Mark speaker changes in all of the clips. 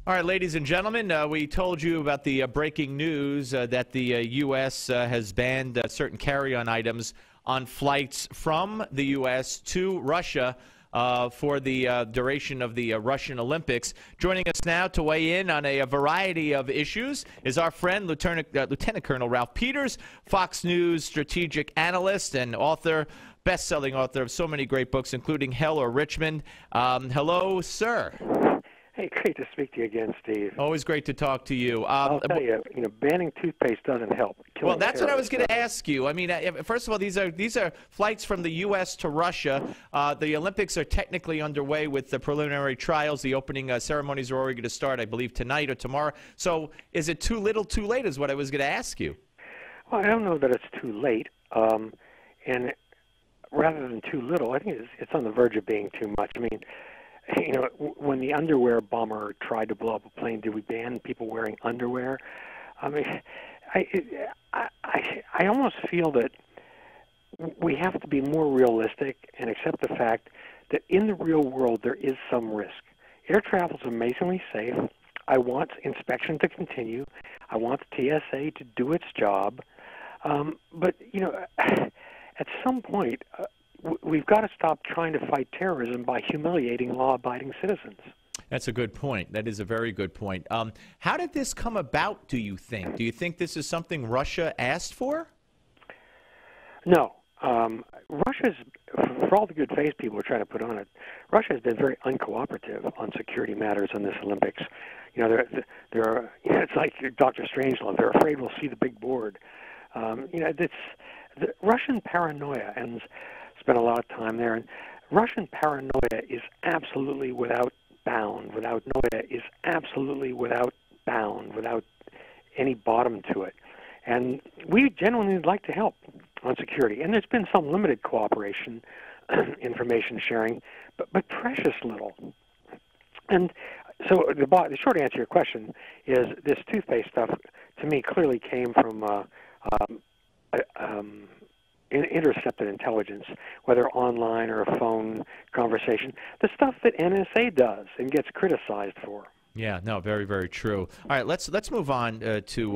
Speaker 1: All right, ladies and gentlemen, we told you about the breaking news that the U.S. Has banned certain carry-on items on flights from the U.S. to Russia for the duration of the Russian Olympics. Joining us now to weigh in on a variety of issues is our friend, Lieutenant Colonel Ralph Peters, Fox News strategic analyst and author, best-selling author of so many great books, including Hell or Richmond. Hello, sir.
Speaker 2: Hey, great to speak to you again, Steve.
Speaker 1: Always great to talk to you.
Speaker 2: I'll tell you, banning toothpaste doesn't help.
Speaker 1: Well, that's what I was going to ask you. I mean, first of all, these are flights from the U.S. to Russia. The Olympics are technically underway with the preliminary trials. The opening ceremonies are already going to start, I believe, tonight or tomorrow. So is it too little, too late is what I was going to ask you.
Speaker 2: Well, I don't know that it's too late. And rather than too little, I think it's on the verge of being too much. I mean, when the underwear bomber tried to blow up a plane, did we ban people wearing underwear? I mean, I almost feel that we have to be more realistic and accept the fact that in the real world there is some risk. Air travel is amazingly safe. I want inspection to continue. I want the TSA to do its job. But, at some point, we've got to stop trying to fight terrorism by humiliating law-abiding citizens.
Speaker 1: That's a good point. That is a very good point. How did this come about, do you think? Do you think this is something Russia asked for?
Speaker 2: No. Russia's, for all the good face people are trying to put on it, Russia has been very uncooperative on security matters on this Olympics. It's like Dr. Strangelove. They're afraid we'll see the big board. The Russian paranoia, and spent a lot of time there, and Russian paranoia is absolutely without bound. Without any bottom to it. And we genuinely would like to help on security. And there's been some limited cooperation, information sharing, but precious little. And so the short answer to your question is this toothpaste stuff, to me, clearly came from intercepted intelligence, whether online or a phone conversation, the stuff that NSA does and gets criticized for.
Speaker 1: Yeah, no, very, very true. All right, let's move on to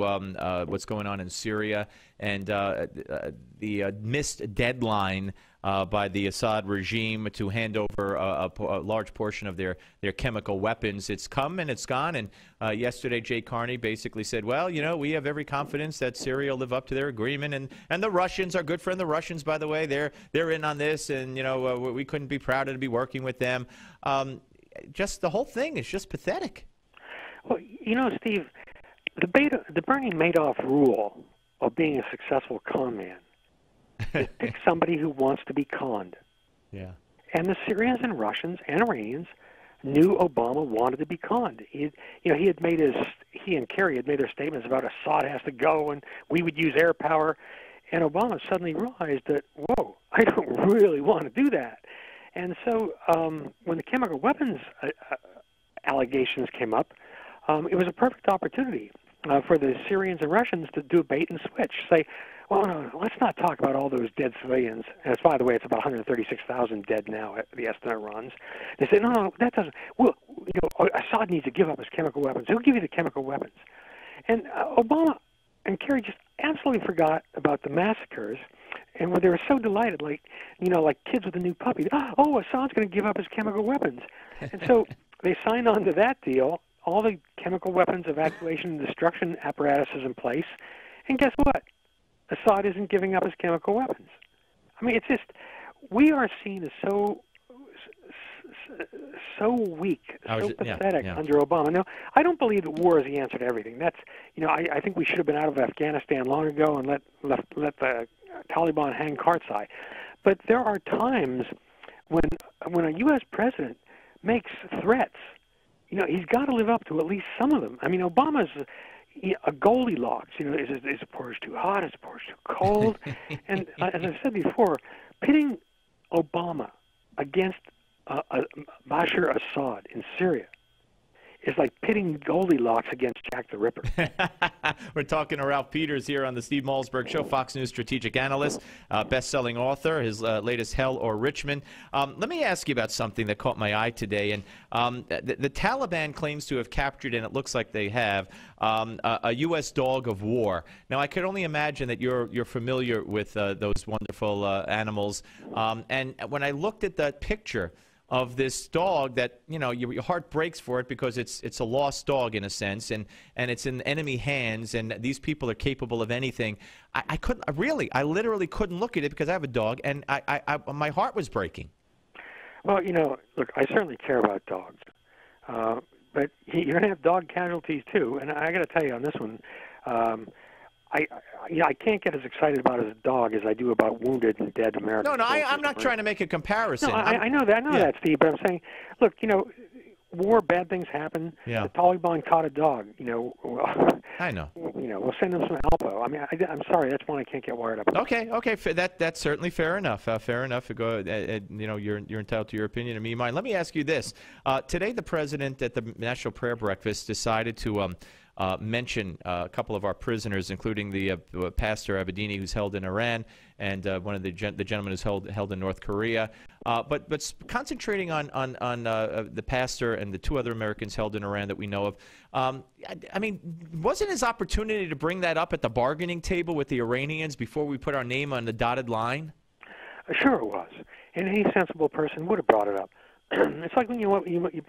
Speaker 1: what's going on in Syria and the missed deadline by the Assad regime to hand over a large portion of their chemical weapons. It's come and it's gone. And yesterday, Jay Carney basically said, well, we have every confidence that Syria will live up to their agreement. And the Russians are good friends. The Russians, by the way, they're in on this. And, we couldn't be prouder to be working with them. Just the whole thing is just pathetic.
Speaker 2: Well, Steve, the Bernie Madoff rule of being a successful con man is pick somebody who wants to be conned.
Speaker 1: Yeah.
Speaker 2: And the Syrians and Russians and Iranians knew Obama wanted to be conned. He and Kerry had made their statements about Assad has to go and we would use air power. And Obama suddenly realized that, whoa, I don't really want to do that. And so when the chemical weapons allegations came up, it was a perfect opportunity for the Syrians and Russians to do a bait and switch. Say, well, no, let's not talk about all those dead civilians. And by the way, it's about 136,000 dead now, the estimate runs. They say, no, that doesn't. Well, Assad needs to give up his chemical weapons. He'll give you the chemical weapons. And Obama and Kerry just absolutely forgot about the massacres. And when they were so delighted, like kids with a new puppy, oh, Assad's going to give up his chemical weapons. And so they signed on to that deal. All the chemical weapons evacuation and destruction apparatus is in place. And guess what? Assad isn't giving up his chemical weapons. I mean, it's just, we are seen as so weak, so pathetic under Obama. Now, I don't believe that war is the answer to everything. That's, I think we should have been out of Afghanistan long ago and let the Taliban hang cartside. But there are times when a U.S. president makes threats, he's got to live up to at least some of them. I mean, Obama's a Goldilocks. Is the porridge too hot? Is the porridge too cold? And as I've said before, pitting Obama against Bashar Assad in Syria is like pitting Goldilocks against Jack the Ripper.
Speaker 1: We're talking to Ralph Peters here on the Steve Malzberg Show, Fox News strategic analyst, best-selling author, his latest Hell or Richmond. Let me ask you about something that caught my eye today. And the Taliban claims to have captured, and it looks like they have, a U.S. dog of war. Now, I could only imagine that you're familiar with those wonderful animals. And when I looked at that picture of this dog that, you know, your heart breaks for it because it's a lost dog in a sense, and it's in enemy hands, and these people are capable of anything. I literally couldn't look at it because I have a dog, and my heart was breaking.
Speaker 2: Well, you know, look, I certainly care about dogs, but you're going to have dog casualties too, and I got to tell you on this one, I can't get as excited about as a dog as I do about wounded and dead Americans.
Speaker 1: No, I'm not trying to make a comparison.
Speaker 2: No, I know that, Steve. But I'm saying, look, you know, war, bad things happen.
Speaker 1: Yeah.
Speaker 2: The Taliban caught a dog. You know.
Speaker 1: I know.
Speaker 2: You know, we'll send them some Alpo. I mean, I'm sorry, that's one I can't get wired up about.
Speaker 1: Okay, that's certainly fair enough. Fair enough. You know, you're entitled to your opinion and me mine. Let me ask you this: today, the president at the National Prayer Breakfast decided to mention a couple of our prisoners, including the pastor Abedini, who's held in Iran, and one of the gentlemen who's held in North Korea. But concentrating on the pastor and the two other Americans held in Iran that we know of. I mean, wasn't his opportunity to bring that up at the bargaining table with the Iranians before we put our name on the dotted line?
Speaker 2: Sure, it was, and any sensible person would have brought it up. It's like when you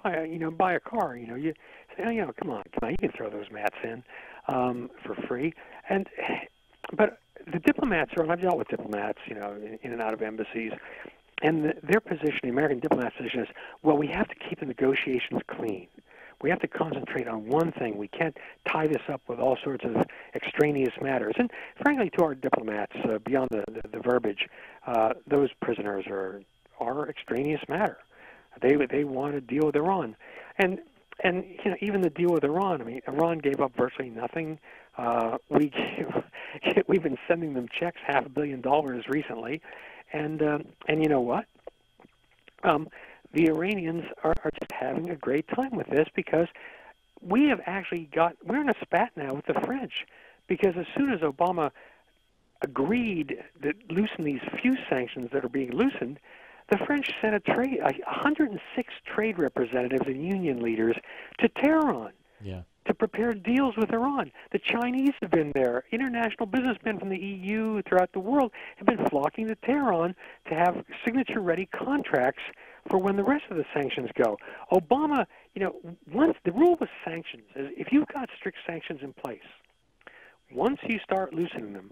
Speaker 2: buy a car. You say, come on, you can throw those mats in for free. But the diplomats and I've dealt with diplomats, in and out of embassies, and their position, the American diplomat's position is, well, we have to keep the negotiations clean. We have to concentrate on one thing. We can't tie this up with all sorts of extraneous matters. And frankly, to our diplomats, beyond the verbiage, those prisoners are extraneous matter. They want to deal with Iran, and even the deal with Iran. I mean, Iran gave up virtually nothing. We've been sending them checks, $500 million recently, and you know what? The Iranians are just having a great time with this because we're in a spat now with the French, because as soon as Obama agreed to loosen these few sanctions that are being loosened, the French sent 106 trade representatives and union leaders to Tehran to prepare deals with Iran. The Chinese have been there. International businessmen from the EU throughout the world have been flocking to Tehran to have signature-ready contracts for when the rest of the sanctions go. Obama, once the rule with sanctions is if you've got strict sanctions in place, once you start loosening them,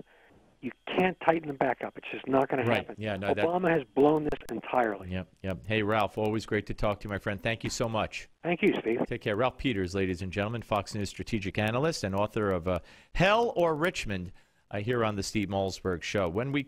Speaker 2: you can't tighten them back up. It's just not going to happen.
Speaker 1: Yeah, no,
Speaker 2: Obama has blown this entirely.
Speaker 1: Yep. Hey, Ralph, always great to talk to you, my friend. Thank you so much.
Speaker 2: Thank you, Steve.
Speaker 1: Take care. Ralph Peters, ladies and gentlemen, Fox News strategic analyst and author of Hell or Richmond, here on the Steve Malzberg Show. When we